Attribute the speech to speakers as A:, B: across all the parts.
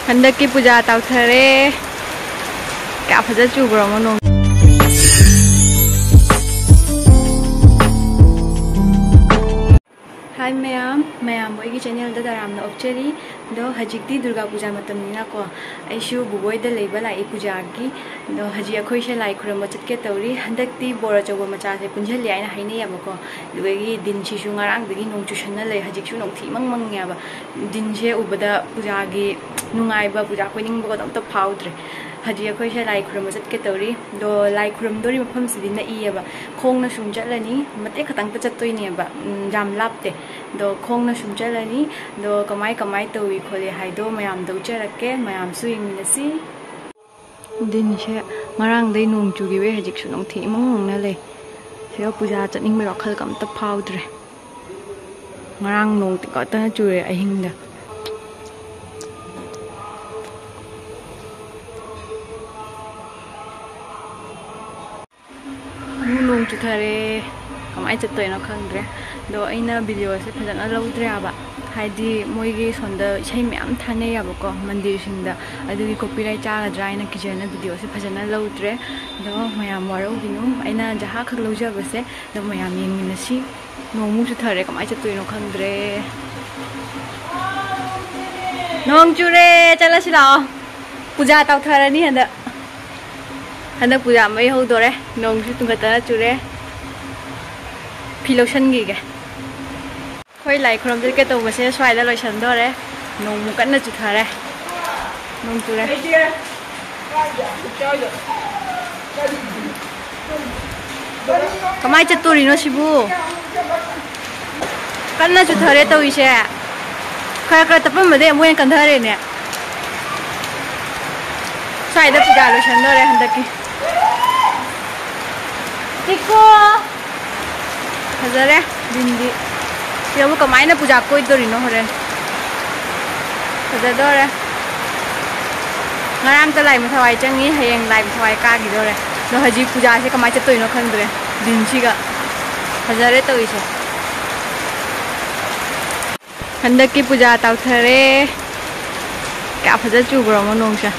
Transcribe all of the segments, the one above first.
A: हंदक की पूजा तौथरे क्या फजा चुब्रो मनो हाय मैम मोई चैनल दाराम ओपचरी दो हजिक्ति दुर्गा पूजा मतमनिना को आइशु बुबोय द लेबा लाई पूजा की दो हजि अखोय से लाई खुरम चटके तौरी हंदक्ति बोरा चौबो मचा से पुंझली आइना हाइने याबको दुगेगी दिन सिसु ngarang दगी नों चुसन ले हजिकसु नों थी मंग मंग याबा दिन से उबदा पूजा की नुंगाइबा पूजा कोइनिंग बको त फाउद्रे हजि अखोय से लाई खुरम चटके तौरी दो लाई खुरम दोरी मफम सिदि न इयाबा खोंगना सुम चटलनी मते खतंग त चटतोइनेबा जाम लापते दो खोंगना सुम चटलनी दो कमाई कमाई तौई खोले हाइदो मयाम दौचरके मयाम सु इंगनसी दिन से ngarang dai nong chugiwe hajiksu nong thi mong na le se puja chning me rokhal kam ta faudre ngarang nong ti ka ta chure ahing da nong chu thare kamai chatoi na khangdre do aina video se phajana laudre aba हाइदी मोइगे सोंदा इछै म्याम थाने याबको मंदिर सिंदा अदुगी copyright चागद्रा आइना किजन वीडियो से फजना लौद्रे दो मयाम वारो बिनु आइना जहा खक लौजबसे दो मयाम यंगमिनसी नोंगमु थरे कमाय चतुइनो खंद्रे नोंग चुरे चलसि लाओ पूजा तौथरनी हंदा पूजा मै होदोरे नोंग सु तुंगता चुरे फिलोशन गिगे कोई लाई खुरम के तो बसे स्वाइदा लोइसनदोरे नोंग मुकन्ना चुथारे नोंग चुरे कमाय चतुरिनो सिबु कन्ना चुथारे तौइसे खरा खरा तपमदे मोय कंधारे ने स्वाइदा पूजा लोइसनदोरे हंदकी टिको हजारे बिंदी ये कमाई ना पूजा कोई दोरिनो होरे फजदोरे ngarang ta lai mathawai changi hayeng lai mathawai ka gi dore do haji पूजा से कमाई चतोइनो खंद्रे दिन सिगा फजरे तोइसे हंदक की पूजा तौथरे क्या फजा चुब्रो मनोंसा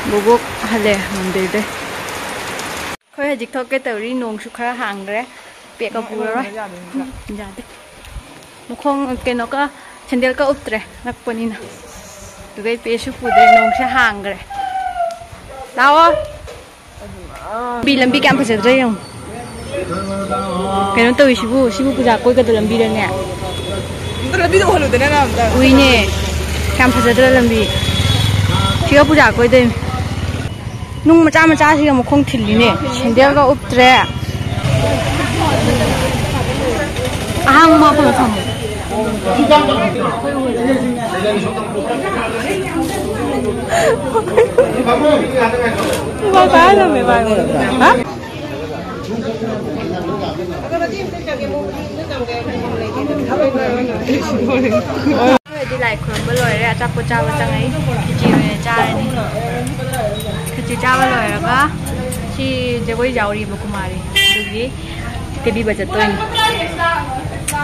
A: बुबुक हले मंदिर दे खोय हजिक थोके तौरी नोंग सु खरा हांगरे पेक का पूरा जादे मुखोंग केनो का सैंडल का उतरे नकपनिना दुगै पेसु पुदे नोंग से हांगरे लाओ बी लंबी क्या फजद्रे यं केनो तौइसिबु सिबु पूजा कोइ का लंबी रने लंबी तो होलुदने ना उइने क्या फजद्रे लंबी सिगा पूजा कोइ दे नुंग मचा मचा सिगा मुखोंग थिल्लिने सैंडल का उतरे ahang mo pa sa mo ba ba na me ba ha di lai khom ba loi ra chap cha ba chang ai chi we cha ni chi cha ba loi ra ga chi je goi jauri ba kumari dugi ke bi ba cha toin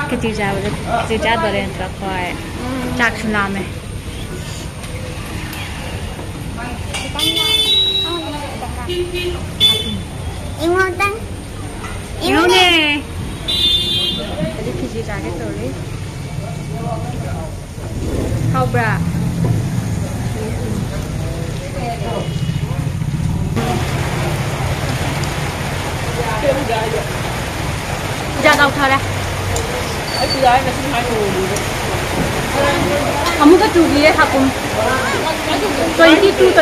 A: cái gì ra đồ đèn trọc khỏi chạc xuống làm này em ngon tăng em nè cái gì ra cái đồ đấy không bra ra đâu thôi đây kamu kan cuci ya aku 22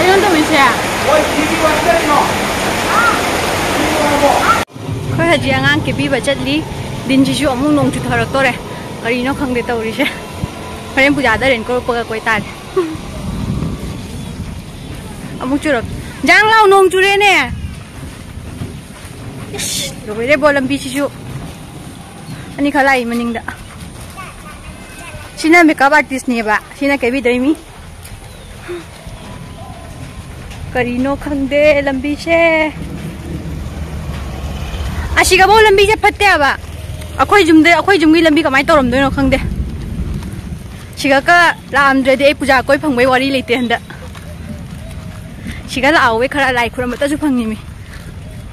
A: ayo untuk bisa kau haji angang kebi baca li din jisu omong nong cuci harak tore hari ini kang deta urisnya Kalian puja ada dan kalau pakai kuitan, amuk curut, jangan lau nong cure ne, lo boleh bolam bisi ani kalai mening dah, sini makeup artist ni ba, sini kebi dari mi, करीनो खंगदे लंबी से असिगबो लंबी से फत्ते अब अखोई जुमगी लंबी कमाई तौरमदोइनो खंगदे सिगा का लामद्रदि ए पूजा कोई फंगबै वारी लेते हंदा सिगा लावे खरा लाई खुरमतसु फंगिमी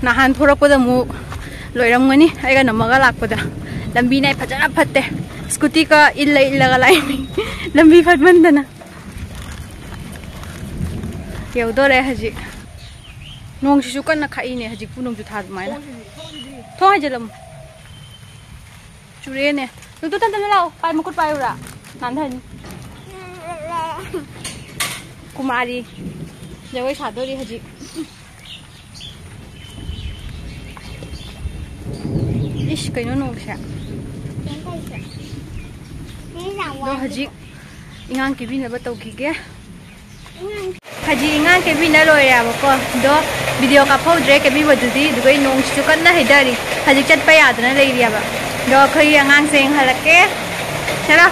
A: नहान थोरकपदा मु लोइरमगनी आइगा नमगा लाकपदा लंबी नाय फजना फत्ते स्कूटी का इल्लगा लाइमी लंबी फटमंदना यौदोरे हजि नोंसिसु कन्ना खाइने हजि पुनोंसु थादमायना थो हाजलम चुरेने तू तन लाओ पाय मुकुट पायुरा नांधनी कुमारी जगोई सादोरी हजि इश कइनो नोंसे दो हजि इंगांग की बिनबा तौखिगे हजी इंगांग के बिना लोइराबको दो वीडियो का फौद्रे के भी बदुदी दुगै नोंसिसु कन्ना हैदारी हजि चटपा यादना लेरियाबा दो खई अंगांग से हलके चलो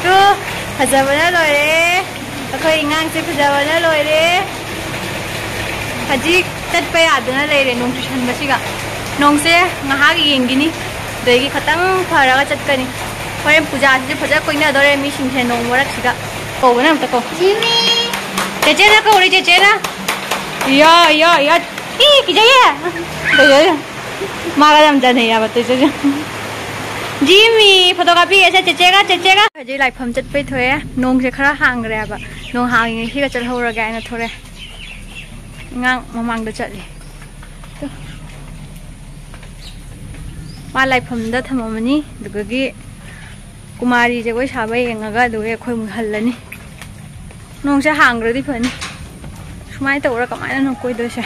A: तो फजबना लोइरे अखई इंगांग से फजबना लोइरे हजी चटपा यादना लेरे नोंसु छनबसिगा नोंसे ngahak yengini देगी खतंग फरगा चटकनी होरेन पूजा से फजा कोइना दरे मी सिंसे नों वरकसिगा कोबना मत को जिमी चेचेना कोरे चेचेना या ई की जाये दे मागा दम जने या बत जे जिमी फोटोकॉपी ऐसे चेचेगा हजे लाइफम चटपै थोए नों से खरा हांगरे अब नों हांगे हिगा चल होरा गायना थोरे ngang mamang da chatli मा लाइफम दा थममनी दुगगी कुमारी जगोय साबा येंगागा दुगे खोय मुहल्लनी नोंसे हांग्रदि फनी सुमाय तौरा कमायना नो कोय दोसे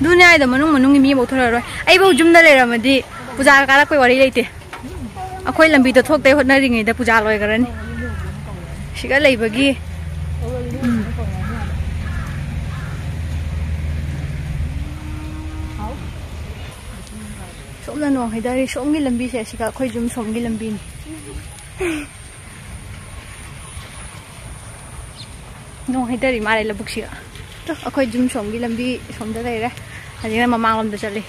A: दुनिया द मनुंग मी मोथररोय आई बो जुमदा लेरमदी पूजा काला कोय वारी लेते अखोय लंबी तो थोकते होटनरिङै दा पूजा लोय गरनी सिगा लेबगी सोमना नो हैदारी सोमगी लंबी से सिगा खोय जुम सोमगी लंबी नो हैदारी मारे लबुक्सिगा तो अखोय जुम सोमगी लंबी सोमदा लेरे हजिना ममांग लमदा चले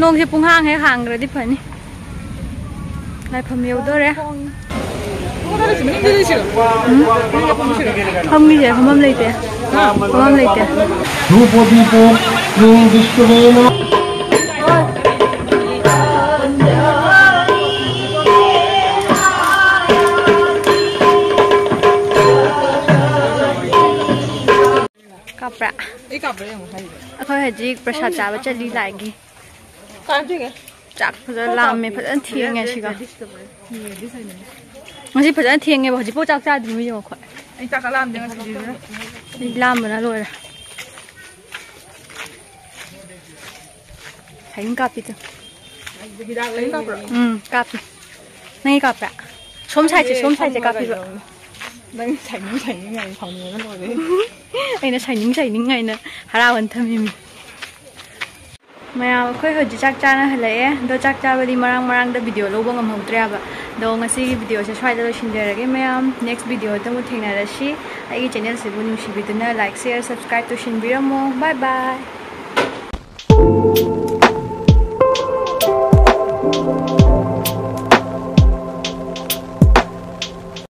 A: नोंग से पुंहांग हे हांग्रदि फनी लाइफम यौदोरे हमगी जे हमम लेते
B: रूपोदीपो श्री विष्णुवेन
A: कापरा अखोय हजी प्रसाद चाबा चली लागी चाक फजा लामे फजन थिएंगे सिगा मसी फजन थिएंगे हजी पो चाक चादि मि जो खोय आई चाक लाम दे मसी लाम बना लोरा हाइन कापी तो कापी नहीं कापरा सोम साइज कापी बा नंग साइनिंग गाय फाउनी लोरे आइना साइनिंग गायना हरावन थमिमि मैम अखोय हजि चाक चाना हलाए दो चाक चाबदी मरांग दा वीडियो लोबो ngam अब दो ngasi वीडियो से स्वाइदा लोसिनदेरगे मैम नेक्स्ट वीडियो तमु थेंगनारसि आई चैनल से बुनुसिबिदुना लाइक शेयर सब्सक्राइब तो शिनबिरमो बाय बाय।